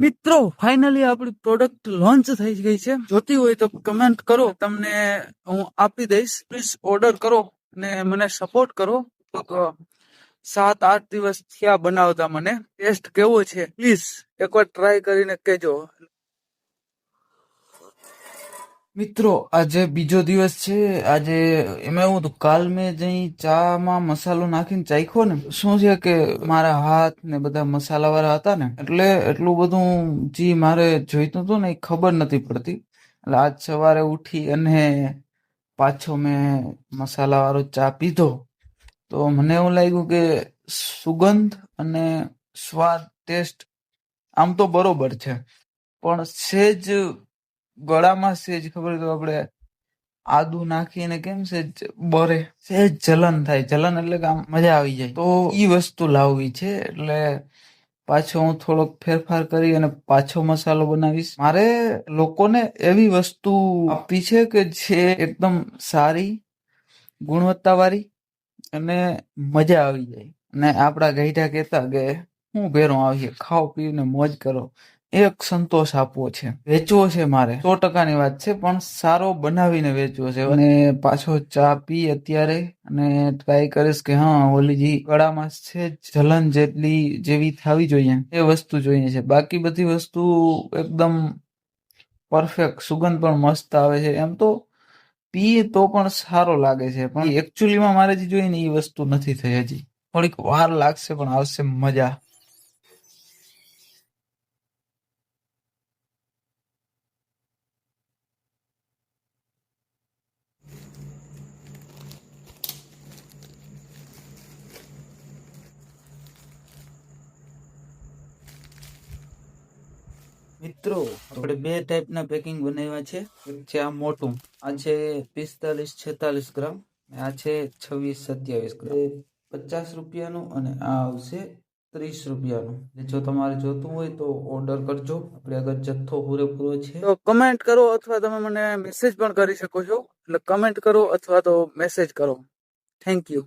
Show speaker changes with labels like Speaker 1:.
Speaker 1: મિત્રો ફાઇનલી આપણી product launch થઈ ગઈ છે. જોતી હોય તો કમેન્ટ કરો, તમને હું આપી દઈશ. પ્લીઝ ઓર્ડર કરો અને મને સપોર્ટ કરો. તો 7-8 દિવસ થયા બનાવતા. મને ટેસ્ટ કેવો છે પ્લીઝ એકવાર ટ્રાય કરીને કહેજો. મિત્રો આજે બીજો દિવસ છે. આજે એમાં એવું હતું, કાલ મેં જઈ ચામાં મસાલો નાખીને ચાખ્યો ને, શું છે કે મારા હાથ ને બધા મસાલા વાળા હતા ને, એટલે એટલું બધું જે મારે જોઈતું હતું ને એ ખબર નથી પડતી. એટલે આજ સવારે ઉઠી અને પાછો મેં મસાલા વાળો ચા પીધો તો મને એવું લાગ્યું કે સુગંધ અને સ્વાદ ટેસ્ટ આમ તો બરોબર છે, પણ સેજ ગળામાં સેજ ખબર તો આપણે આદુ નાખીને કેમ સેજ બરે, સેજ જલન થાય. જલન એટલે કે આમ મજા આવી જાય. તો ઈ વસ્તુ લાવવી છે, એટલે પાછો હું થોડોક ફેરફાર કરી અને પાછો મસાલો બનાવીશ. મારે લોકોને એવી વસ્તુ આપવી છે કે જે એકદમ સારી, ગુણવત્તાવાળી અને મજા આવી જાય. અને આપણા ગઈઢા કહેતા કે હું ભેરો આવીએ, ખાઓ પીને મોજ કરો. એક સંતોષ આપવો છે, વેચવો છે મારે. 100%ની વાત છે, પણ સારો બનાવીને વેચવો છે. અને પાછો ચા પી અત્યારે અને ટ્રાય કરીશ કે હા ઓલી જી ગળામાં છે જલન જેવી થવી જોઈએ એ વસ્તુ જોઈએ છે. બાકી બધી વસ્તુ એકદમ પરફેક્ટ, સુગંધ પણ મસ્ત આવે છે. એમ તો પીએ તો પણ સારો લાગે છે, પણ એકચ્યુઅલીમાં મારે જે જોઈએ ને એ વસ્તુ નથી થઈ હજી. થોડીક વાર લાગશે પણ આવશે મજા. મિત્રો આપણે બે ટાઈપના પેકિંગ બનાવ્યા છે. એક છે આ મોટું, આ છે 45-46 ગ્રામ, આ છે 26-27 ગ્રામ. 50 રૂપિયાનું અને આ આવશે 30 રૂપિયાનું. જો તમારે જોતું હોય તો ઓર્ડર કરજો. આપણે આગળ જથ્થો પૂરેપૂરો છે. તો કમેન્ટ કરો અથવા તમે મને મેસેજ પણ કરી શકો છો. એટલે કમેન્ટ કરો અથવા તો મેસેજ કરો. Thank you.